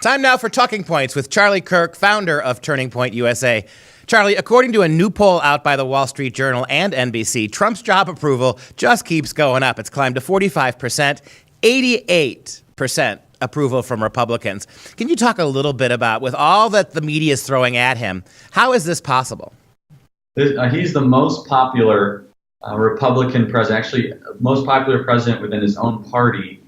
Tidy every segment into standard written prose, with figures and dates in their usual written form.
Time now for Talking Points with Charlie Kirk, founder of Turning Point USA. Charlie, according to a new poll out by the Wall Street Journal and NBC, Trump's job approval just keeps going up. It's climbed to 45%, 88% approval from Republicans. Can you talk a little bit about, with all that the media is throwing at him, how is this possible? He's the most popular Republican president, actually most popular president within his own party,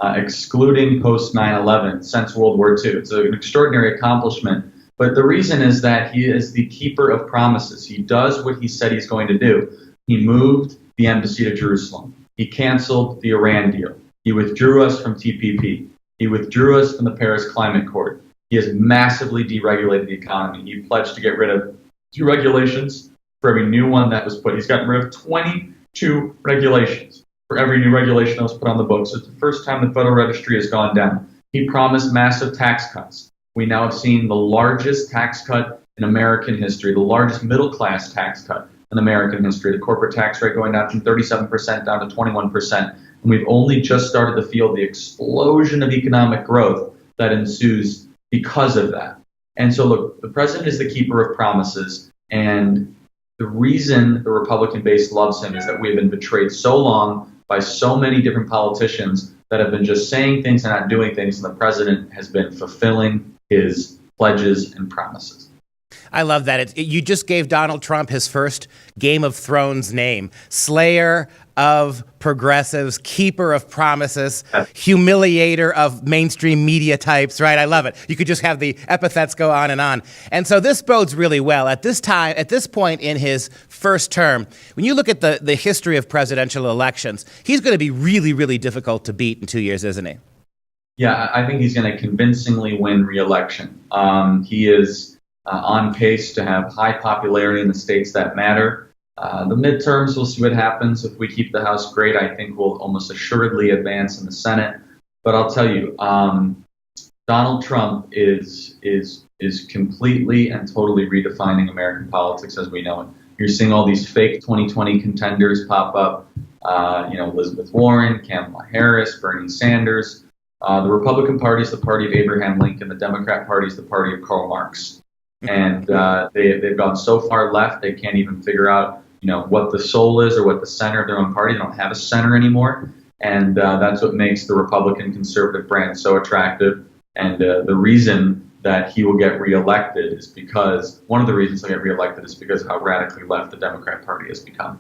excluding post 9/11 since World War II. It's an extraordinary accomplishment. But the reason is that he is the keeper of promises. He does what he said he's going to do. He moved the embassy to Jerusalem. He canceled the Iran deal. He withdrew us from TPP. He withdrew us from the Paris Climate Accord. He has massively deregulated the economy. He pledged to get rid of 2 regulations for every new one that was put. He's gotten rid of 22 regulations for every new regulation that was put on the books. It's the first time the Federal Registry has gone down. He promised massive tax cuts. We now have seen the largest tax cut in American history, the largest middle-class tax cut in American history, the corporate tax rate going down from 37% down to 21%. And we've only just started to feel the explosion of economic growth that ensues because of that. And so, look, the president is the keeper of promises. And the reason the Republican base loves him is that we have been betrayed so long by so many different politicians that have been just saying things and not doing things. And the president has been fulfilling his pledges and promises. I love that. You just gave Donald Trump his first Game of Thrones name. Slayer of progressives, keeper of promises, humiliator of mainstream media types, right? I love it. You could just have the epithets go on and on. And so this bodes really well. At this point in his first term, when you look at the history of presidential elections, he's going to be really, really difficult to beat in 2 years, isn't he? Yeah, I think he's going to convincingly win re-election. He is on pace to have high popularity in the states that matter. The midterms, we'll see what happens. If we keep the House, great. I think we'll almost assuredly advance in the Senate. But I'll tell you, Donald Trump is completely and totally redefining American politics as we know it. You're seeing all these fake 2020 contenders pop up. Elizabeth Warren, Kamala Harris, Bernie Sanders. The Republican Party is the party of Abraham Lincoln. The Democrat Party is the party of Karl Marx. And they've gone so far left, they can't even figure out, what the soul is or what the center of their own party. They don't have a center anymore. And that's what makes the Republican conservative brand so attractive. And the reason that he will get reelected is because, one of the reasons he'll get reelected is because of how radically left the Democrat Party has become.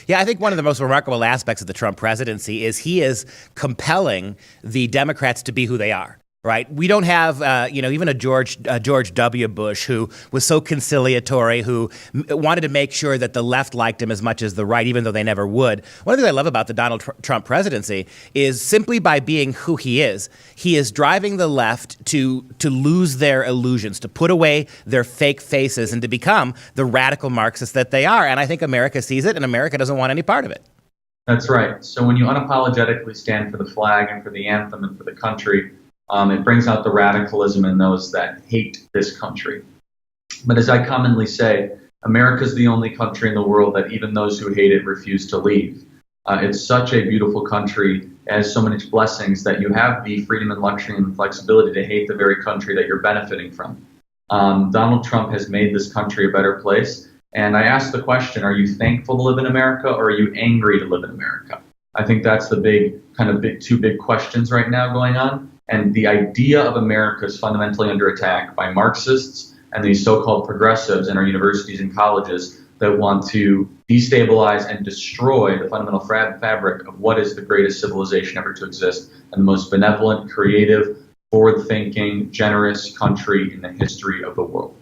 Yeah, I think one of the most remarkable aspects of the Trump presidency is he is compelling the Democrats to be who they are. Right. We don't have, even a George W. Bush who was so conciliatory, who wanted to make sure that the left liked him as much as the right, even though they never would. One of the things I love about the Donald Trump presidency is simply by being who he is driving the left to lose their illusions, to put away their fake faces and to become the radical Marxists that they are. And I think America sees it, and America doesn't want any part of it. That's right. So when you unapologetically stand for the flag and for the anthem and for the country, it brings out the radicalism in those that hate this country. But as I commonly say, America's the only country in the world that even those who hate it refuse to leave. It's such a beautiful country, it has so many blessings that you have the freedom and luxury and flexibility to hate the very country that you're benefiting from. Donald Trump has made this country a better place. And I ask the question, are you thankful to live in America or are you angry to live in America? I think that's the two big questions right now going on. And the idea of America is fundamentally under attack by Marxists and these so-called progressives in our universities and colleges that want to destabilize and destroy the fundamental fabric of what is the greatest civilization ever to exist and the most benevolent, creative, forward-thinking, generous country in the history of the world.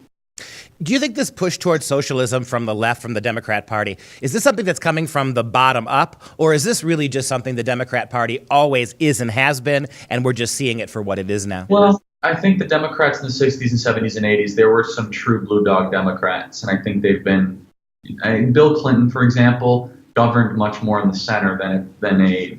Do you think this push towards socialism from the left, from the Democrat Party, is this something that's coming from the bottom up, or is this really just something the Democrat Party always is and has been, and we're just seeing it for what it is now? Well, I think the Democrats in the 60s and 70s and 80s, there were some true blue dog Democrats, and I think they've been, Bill Clinton, for example, governed much more in the center than a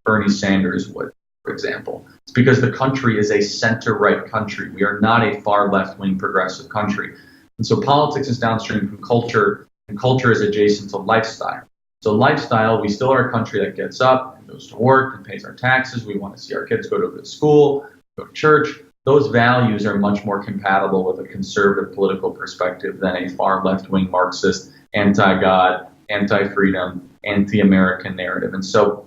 Bernie Sanders would, for example. It's because the country is a center-right country. We are not a far left-wing progressive country. And so politics is downstream from culture, and culture is adjacent to lifestyle. So lifestyle, we still are a country that gets up and goes to work and pays our taxes. We want to see our kids go to a good school, go to church. those values are much more compatible with a conservative political perspective than a far left-wing Marxist, anti-God, anti-freedom, anti-American narrative. And so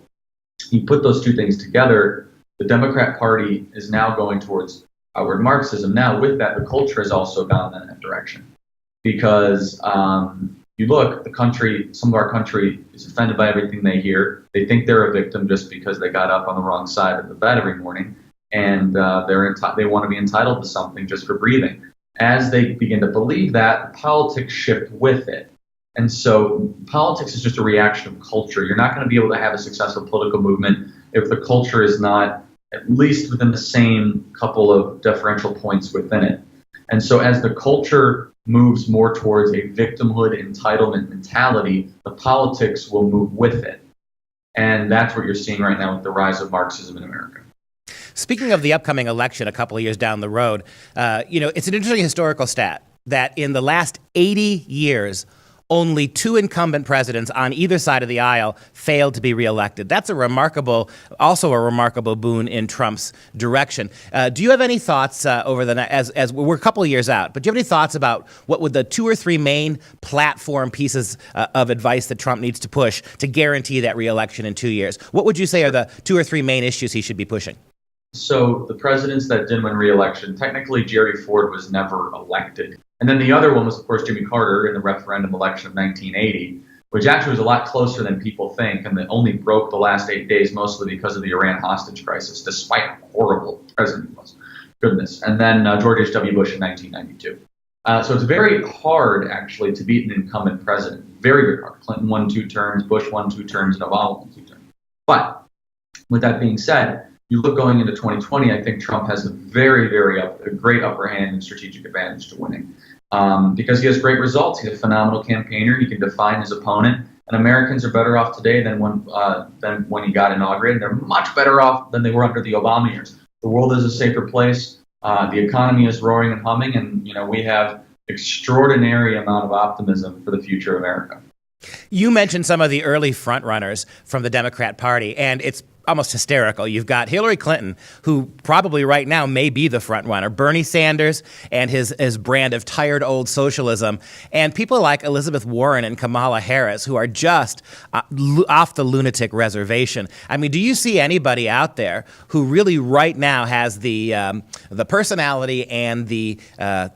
you put those two things together, the Democrat Party is now going towards outward Marxism. Now, with that, the culture has also gone in that direction. Because you look, the country, some of our country is offended by everything they hear. They think they're a victim just because they got up on the wrong side of the bed every morning. And they want to be entitled to something just for breathing. As they begin to believe that, politics shift with it. And so politics is just a reaction of culture. You're not going to be able to have a successful political movement if the culture is not at least within the same couple of differential points within it. And so as the culture moves more towards a victimhood entitlement mentality, the politics will move with it. And that's what you're seeing right now with the rise of Marxism in America. Speaking of the upcoming election a couple of years down the road, it's an interesting historical stat that in the last 80 years, only 2 incumbent presidents on either side of the aisle failed to be reelected. That's also a remarkable boon in Trump's direction. Do you have any thoughts as we're a couple of years out, but do you have any thoughts about what would the 2 or 3 main platform pieces of advice that Trump needs to push to guarantee that reelection in 2 years? What would you say are the 2 or 3 main issues he should be pushing? So the presidents that didn't win re-election, technically Jerry Ford was never elected. And then the other one was, of course, Jimmy Carter in the referendum election of 1980, which actually was a lot closer than people think, and that only broke the last 8 days mostly because of the Iran hostage crisis, despite how horrible the president was. Goodness. And then George H.W. Bush in 1992. So it's very hard, actually, to beat an incumbent president. Very, very hard. Clinton won 2 terms, Bush won 2 terms, and Obama won 2 terms. But with that being said, you look going into 2020, I think Trump has a a great upper hand and strategic advantage to winning because he has great results. He's a phenomenal campaigner. He can define his opponent, and Americans are better off today than when he got inaugurated. They're much better off than they were under the Obama years. The world is a safer place. The economy is roaring and humming, and we have extraordinary amount of optimism for the future of America. You mentioned some of the early frontrunners from the Democrat Party, and it's almost hysterical. You've got Hillary Clinton, who probably right now may be the front runner, Bernie Sanders and his brand of tired old socialism, and people like Elizabeth Warren and Kamala Harris, who are just off the lunatic reservation. I mean, do you see anybody out there who really right now has the personality and the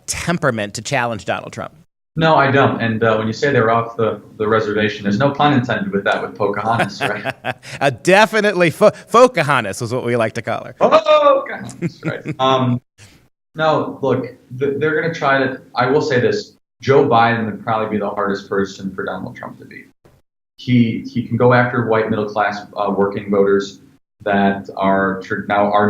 temperament to challenge Donald Trump? No, I don't. And when you say they're off the reservation, there's no pun intended with that with Pocahontas, right? Definitely. Pocahontas was what we like to call her. Pocahontas, right. No, look, they're going to try to, I will say this, Joe Biden would probably be the hardest person for Donald Trump to beat. He can go after white middle-class working voters that are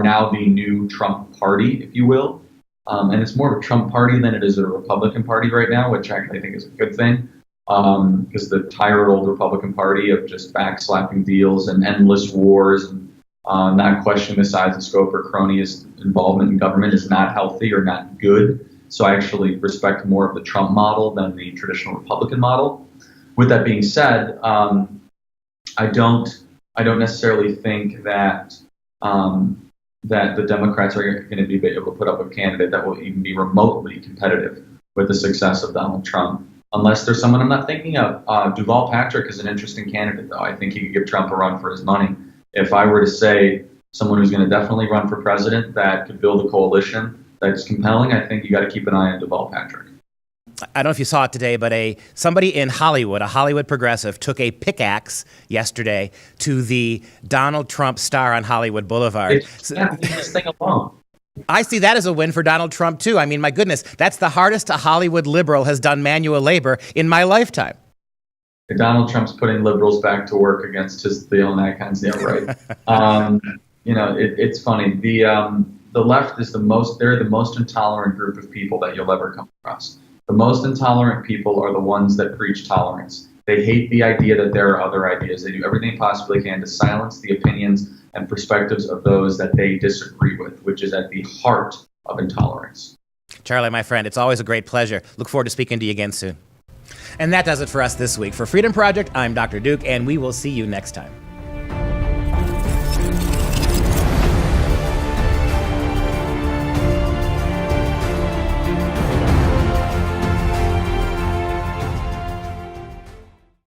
now the new Trump party, if you will. And it's more of a Trump party than it is a Republican Party right now, which actually I think is a good thing, because the tired old Republican Party of just backslapping deals and endless wars and not questioning the size and scope or cronyist involvement in government is not healthy or not good. So I actually respect more of the Trump model than the traditional Republican model. With that being said, I don't necessarily think that that the Democrats are going to be able to put up a candidate that will even be remotely competitive with the success of Donald Trump, unless there's someone I'm not thinking of. Deval Patrick is an interesting candidate, though. I think he could give Trump a run for his money. If I were to say someone who's going to definitely run for president that could build a coalition that's compelling, I think you got to keep an eye on Deval Patrick. I don't know if you saw it today, but somebody in Hollywood, a Hollywood progressive, took a pickaxe yesterday to the Donald Trump star on Hollywood Boulevard. This thing alone. I see that as a win for Donald Trump, too. I mean, my goodness, that's the hardest a Hollywood liberal has done manual labor in my lifetime. Donald Trump's putting liberals back to work against his Theo icons. Yeah, right. It's funny. The left is they're the most intolerant group of people that you'll ever come across. The most intolerant people are the ones that preach tolerance. They hate the idea that there are other ideas. They do everything they possibly can to silence the opinions and perspectives of those that they disagree with, which is at the heart of intolerance. Charlie, my friend, it's always a great pleasure. Look forward to speaking to you again soon. And that does it for us this week. For Freedom Project, I'm Dr. Duke, and we will see you next time.